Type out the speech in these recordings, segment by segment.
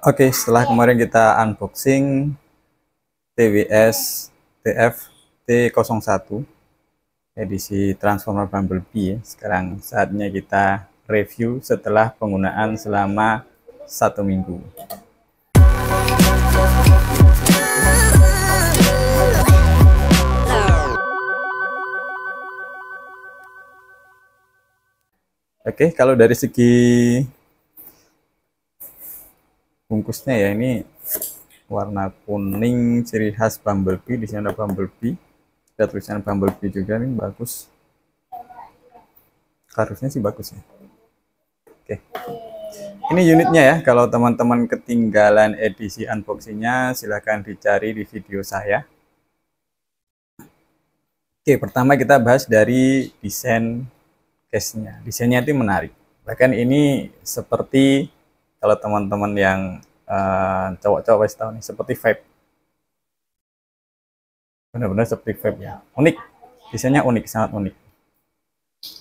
Oke, setelah kemarin kita unboxing TWS TF T01 edisi Transformer Bumblebee, sekarang saatnya kita review setelah penggunaan selama 1 minggu. Oke, kalau dari segi bungkusnya ya, ini warna kuning ciri khas Bumblebee. Di sini ada Bumblebee, ada tulisan Bumblebee juga, nih bagus, kardusnya sih bagus ya. Oke, ini unitnya ya. Kalau teman-teman ketinggalan edisi unboxingnya, silahkan dicari di video saya. Oke, pertama kita bahas dari desain case-nya. Desainnya itu menarik, bahkan ini seperti, kalau teman-teman yang cowok-cowok pasti tahu nih, seperti vape, benar-benar seperti vape ya. Unik, desainnya unik, sangat unik.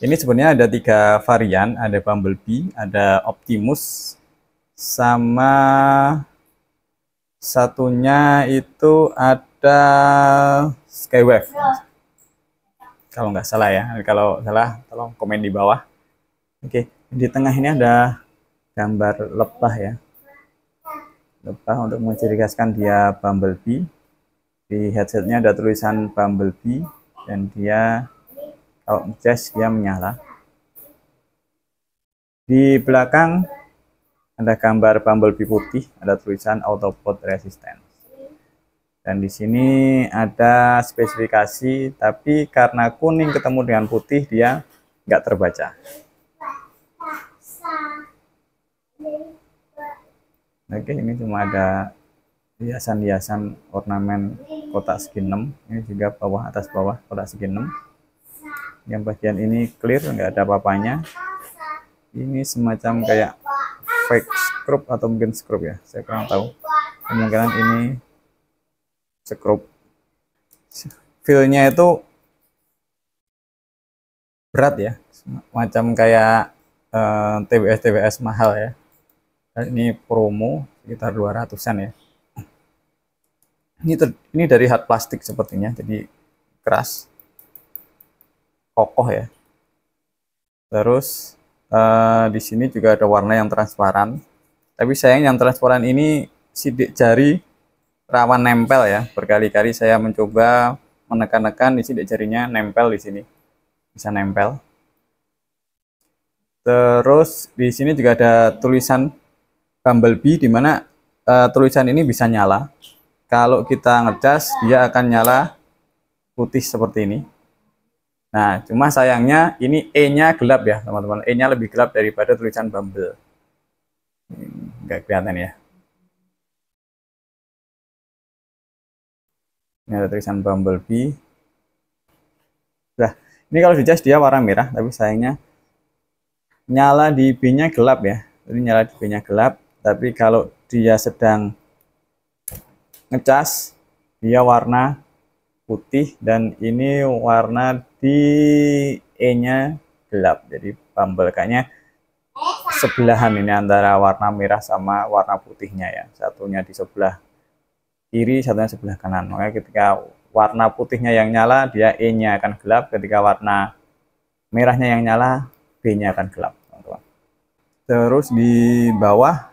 Ini sebenarnya ada 3 varian, ada Bumblebee, ada Optimus, sama satunya itu ada Skywave, kalau nggak salah ya. Kalau salah tolong komen di bawah. Oke, di tengah ini ada gambar lebah ya, lebah untuk menciri khaskan dia Bumblebee. Di headsetnya ada tulisan Bumblebee, dan dia kalau ngecas dia menyala. Di belakang ada gambar Bumblebee putih, ada tulisan Autopod Resistance. Dan di sini ada spesifikasi, tapi karena kuning ketemu dengan putih dia nggak terbaca. Oke, ini cuma ada hiasan-hiasan ornamen kotak segi 6. Ini juga bawah atas bawah kotak segi 6. Yang bagian ini clear, nggak ada apa-apanya. Ini semacam kayak fake skrup atau mungkin skrup ya, saya kurang tahu. Kemungkinan ini skrup. Feel-nya itu berat ya, macam kayak TWS mahal ya. Ini promo sekitar 200-an ya. Ini dari hard plastik sepertinya, jadi keras, kokoh ya. Terus di sini juga ada warna yang transparan, tapi sayang yang transparan ini sidik jari rawan nempel ya. Berkali-kali saya mencoba menekan-nekan, di sidik jarinya nempel, di sini bisa nempel. Terus di sini juga ada tulisan Bumblebee, di mana tulisan ini bisa nyala. Kalau kita ngecas dia akan nyala putih seperti ini. Nah, cuma sayangnya ini E-nya gelap ya teman-teman. E-nya lebih gelap daripada tulisan Bumble. Nggak kelihatan ya. Ini ada tulisan Bumblebee. Nah, ini kalau dicas dia warna merah, tapi sayangnya nyala di B-nya gelap ya. Jadi nyala di B-nya gelap, tapi kalau dia sedang ngecas dia warna putih, dan ini warna di E-nya gelap. Jadi Bumble kayaknya sebelahan ini antara warna merah sama warna putihnya ya. Satunya di sebelah kiri, satunya sebelah kanan. Makanya ketika warna putihnya yang nyala, dia E-nya akan gelap. Ketika warna merahnya yang nyala, B-nya akan gelap. Terus di bawah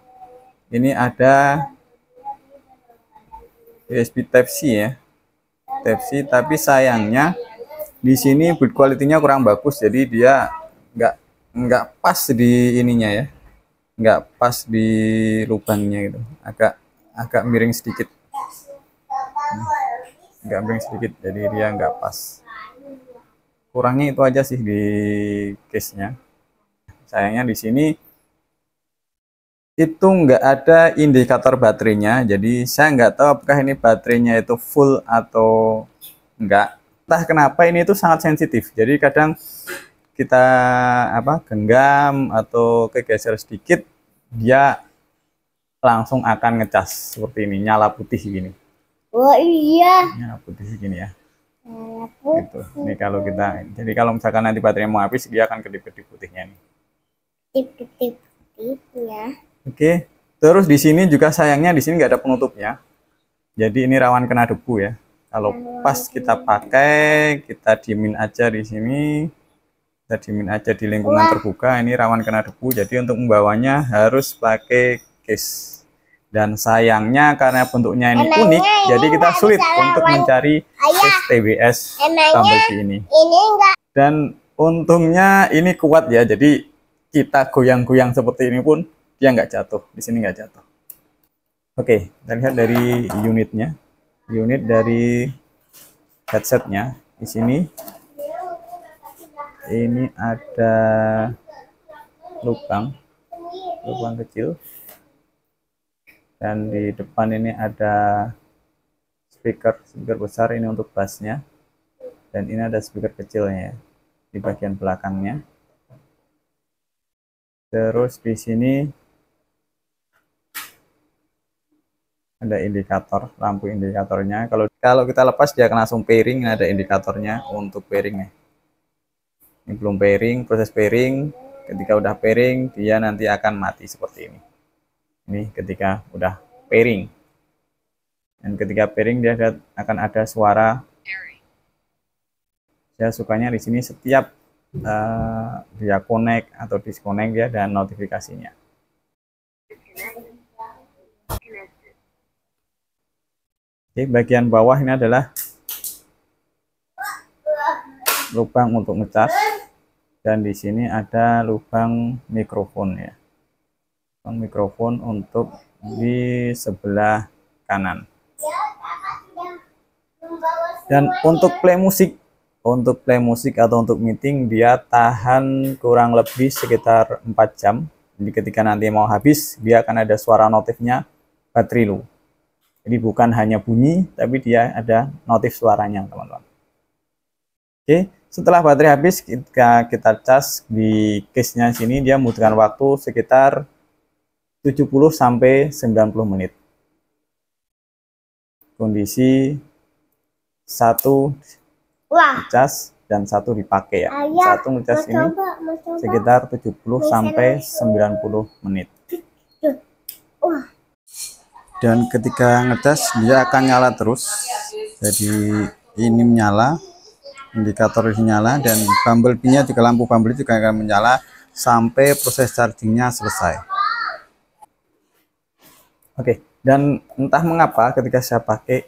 ini ada USB Type-C ya, Type-C, tapi sayangnya di sini build quality-nya kurang bagus, jadi dia nggak pas di ininya ya, nggak pas di lubangnya gitu, agak miring sedikit, nggak miring sedikit, jadi dia nggak pas. Kurangnya itu aja sih di case-nya. Sayangnya di sini itu nggak ada indikator baterainya, jadi saya nggak tahu apakah ini baterainya itu full atau enggak. Entah kenapa ini itu sangat sensitif, jadi kadang kita genggam atau kegeser sedikit dia langsung akan ngecas seperti ini, nyala putih gini. Oh iya, nyala putih gini ya. nyala putih. Gitu. Ini kalau kita, jadi kalau misalkan nanti baterainya mau habis, dia akan kedip-kedip putihnya nih. Tip-tip-tipnya. Oke, Terus di sini juga sayangnya di sini nggak ada penutupnya. Jadi ini rawan kena debu ya. Kalau pas kita pakai, kita diemin aja di sini. Kita diemin aja di lingkungan terbuka, ini rawan kena debu. Jadi untuk membawanya harus pakai case. Dan sayangnya karena bentuknya ini unik, jadi kita sulit untuk mencari case TBS Bumblebee ini. Dan untungnya ini kuat ya, jadi kita goyang-goyang seperti ini pun dia nggak jatuh. Di sini nggak jatuh. Oke, kita lihat dari unitnya. Unit dari headsetnya di sini. Ini ada lubang kecil. Dan di depan ini ada speaker besar, ini untuk bassnya. Dan ini ada speaker kecilnya ya, di bagian belakangnya. Terus di sini ada indikator, lampu indikatornya. Kalau kita lepas dia akan langsung pairing, ada indikatornya untuk pairingnya. Ini belum pairing, proses pairing. Ketika udah pairing, dia nanti akan mati seperti ini. Ini ketika udah pairing. Dan ketika pairing dia akan ada suara. Saya sukanya di sini setiap dia connect atau disconnect dia dan notifikasinya. Oke, bagian bawah ini adalah lubang untuk ngecas, dan di sini ada lubang mikrofon ya, lubang mikrofon untuk di sebelah kanan. Dan untuk play musik atau untuk meeting dia tahan kurang lebih sekitar 4 jam. Jadi ketika nanti mau habis dia akan ada suara notifnya baterai low. Jadi bukan hanya bunyi, tapi dia ada notif suaranya, teman-teman. Oke, setelah baterai habis, ketika kita cas di case-nya sini, dia membutuhkan waktu sekitar 70 sampai 90 menit. Kondisi satu cas dan satu dipakai ya. Satu ngecas ini sekitar 70 sampai 90 menit. Dan ketika ngecas dia akan nyala terus. Jadi ini menyala, indikator ini nyala, dan Bumblebee-nya juga, lampu Bumblebee juga akan menyala sampai proses chargingnya selesai. Oke, dan entah mengapa ketika saya pakai,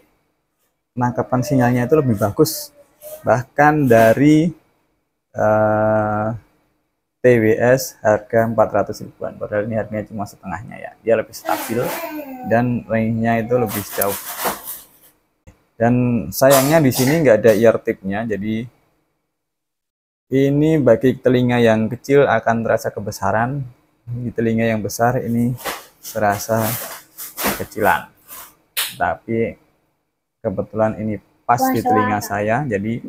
penangkapan sinyalnya itu lebih bagus bahkan dari TWS harga 400 ribuan, padahal ini harganya cuma setengahnya ya. Dia lebih stabil dan range-nya itu lebih jauh. Dan sayangnya di sini nggak ada ear tip-nya, jadi ini bagi telinga yang kecil akan terasa kebesaran, di telinga yang besar ini terasa kekecilan. Tapi kebetulan ini pas di telinga saya, jadi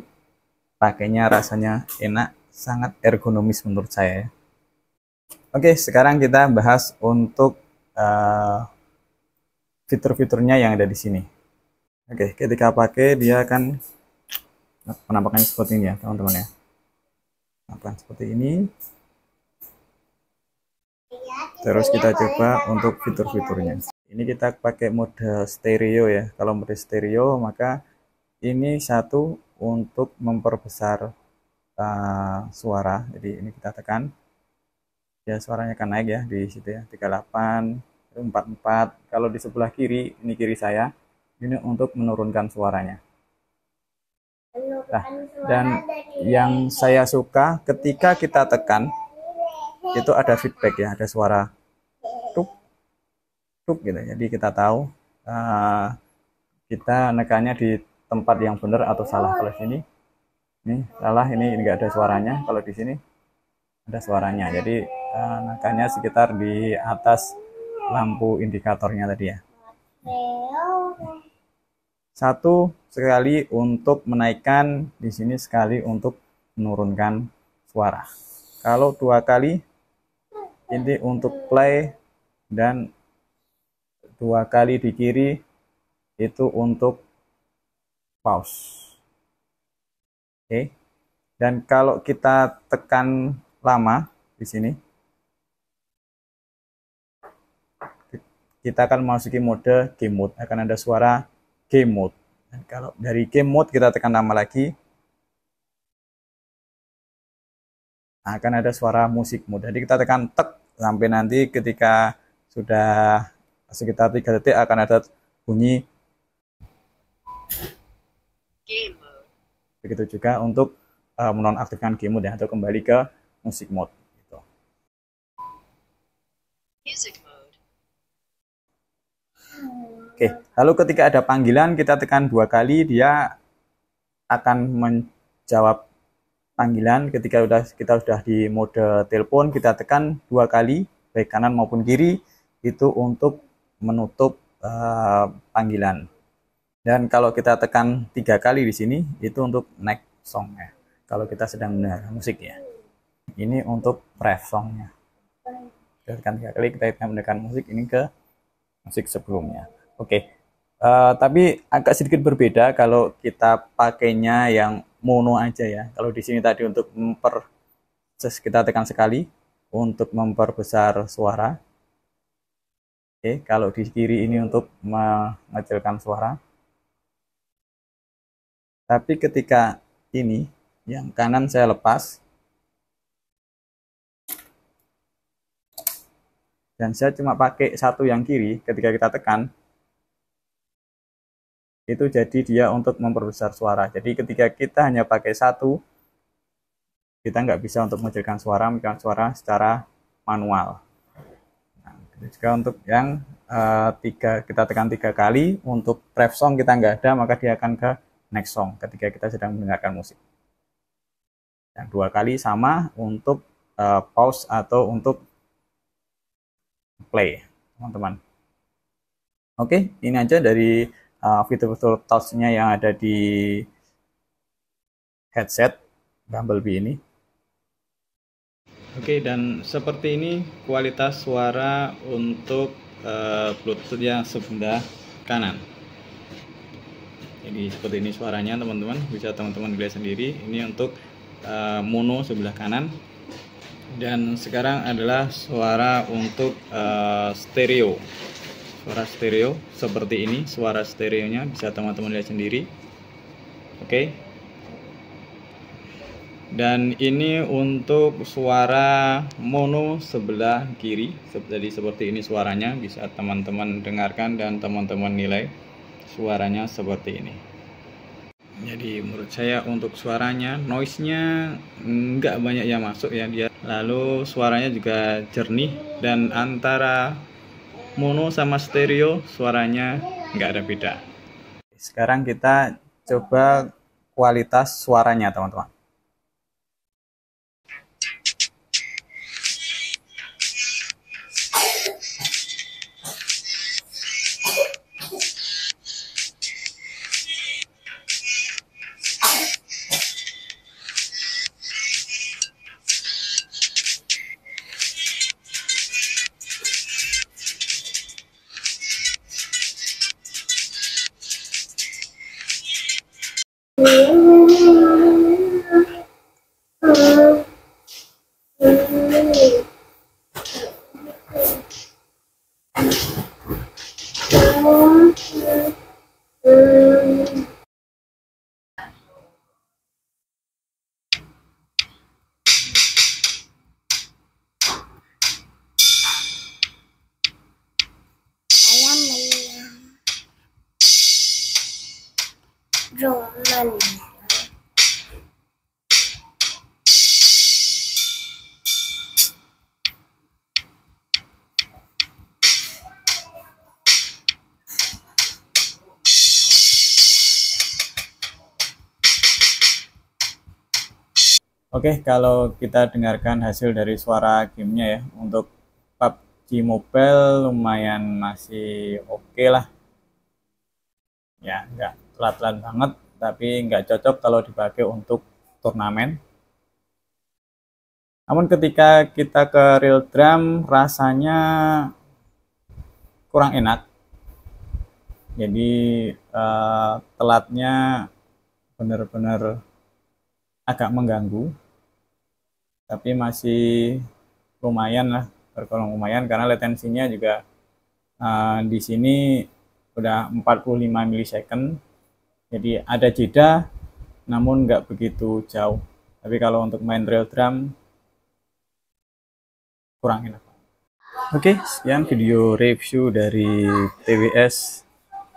pakainya rasanya enak, sangat ergonomis menurut saya. Oke, sekarang kita bahas untuk fitur-fiturnya yang ada di sini. Oke, ketika pakai dia akan penampakannya seperti ini ya, teman-teman ya. Penampakan seperti ini. Terus kita coba untuk fitur-fiturnya. Ini kita pakai mode stereo ya. Kalau mode stereo maka ini satu untuk memperbesar suara. Jadi ini kita tekan, ya suaranya akan naik ya di situ ya, 38, 44. Kalau di sebelah kiri, ini kiri saya, ini untuk menurunkan suaranya. Nah, dan yang saya suka ketika kita tekan itu ada feedback ya, ada suara tuk tuk gitu. Jadi kita tahu kita nekannya di tempat yang benar atau salah. Kalau sini ini salah, ini enggak ada suaranya. Kalau di sini ada suaranya. Jadi nekannya sekitar di atas lampu indikatornya tadi ya. Satu sekali untuk menaikkan, di sini sekali untuk menurunkan suara. Kalau dua kali ini untuk play, dan dua kali di kiri itu untuk pause. Oke. Dan kalau kita tekan lama di sini, kita akan memasuki mode game mode, akan ada suara game mode. Dan kalau dari game mode kita tekan tambah lagi, akan ada suara musik mode. Jadi kita tekan tek sampai nanti ketika sudah sekitar 3 detik akan ada bunyi game mode. Begitu juga untuk menonaktifkan game mode ya, atau kembali ke musik mode gitu. Music mode. Oke, lalu ketika ada panggilan kita tekan 2 kali, dia akan menjawab panggilan. Ketika kita sudah di mode telepon, kita tekan 2 kali baik kanan maupun kiri itu untuk menutup panggilan. Dan kalau kita tekan 3 kali di sini itu untuk next song ya. Kalau kita sedang mendengar musik ya. Ini untuk ref songnya. Kita tekan 3 kali, kita akan mendengarkan musik ini ke musik sebelumnya. Oke. Tapi agak sedikit berbeda kalau kita pakainya yang mono aja ya. Kalau di sini tadi untuk kita tekan sekali untuk memperbesar suara. Oke, kalau di kiri ini untuk mengecilkan suara. Tapi ketika ini yang kanan saya lepas dan saya cuma pakai satu yang kiri, ketika kita tekan itu jadi dia untuk memperbesar suara. Jadi ketika kita hanya pakai satu, kita nggak bisa untuk mengecilkan suara secara manual. Nah, juga untuk yang kita tekan 3 kali, untuk ref song kita nggak ada, maka dia akan ke next song ketika kita sedang mendengarkan musik. Yang 2 kali sama untuk pause atau untuk play, teman-teman. Oke, ini aja dari fitur-fitur touch-nya yang ada di headset Bumblebee ini. Oke, dan seperti ini kualitas suara untuk Bluetooth yang sebelah kanan. Jadi seperti ini suaranya teman-teman, bisa teman-teman lihat sendiri. Ini untuk mono sebelah kanan. Dan sekarang adalah suara untuk stereo. Suara stereo seperti ini, suara stereonya bisa teman-teman lihat sendiri. Oke. Dan ini untuk suara mono sebelah kiri. Jadi seperti ini suaranya, bisa teman-teman dengarkan dan teman-teman nilai suaranya seperti ini. Jadi menurut saya untuk suaranya, noise-nya nggak banyak yang masuk ya dia. Lalu suaranya juga jernih, dan antara mono sama stereo suaranya nggak ada beda. Sekarang kita coba kualitas suaranya teman-teman. Roman. Oke, kalau kita dengarkan hasil dari suara gamenya ya, untuk PUBG Mobile lumayan masih oke lah. Ya, nggak telat-telat banget, tapi nggak cocok kalau dipakai untuk turnamen. Namun ketika kita ke real drum rasanya kurang enak. Jadi telatnya benar-benar agak mengganggu. Tapi masih lumayan lah, tergolong lumayan karena latensinya juga Di sini udah 45 milisecond, jadi ada jeda namun nggak begitu jauh. Tapi kalau untuk main real drum kurang enak. Oke, sekian video review dari TWS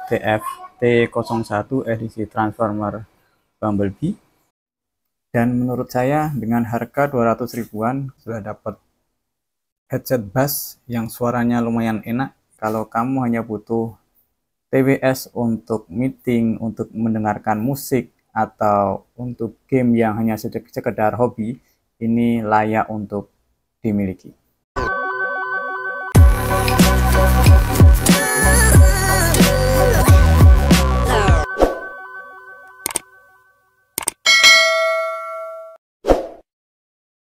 TF T01 edisi Transformer Bumblebee. Dan menurut saya dengan harga 200 ribuan sudah dapat headset bass yang suaranya lumayan enak. Kalau kamu hanya butuh TWS untuk meeting, untuk mendengarkan musik, atau untuk game yang hanya sekedar hobi, ini layak untuk dimiliki.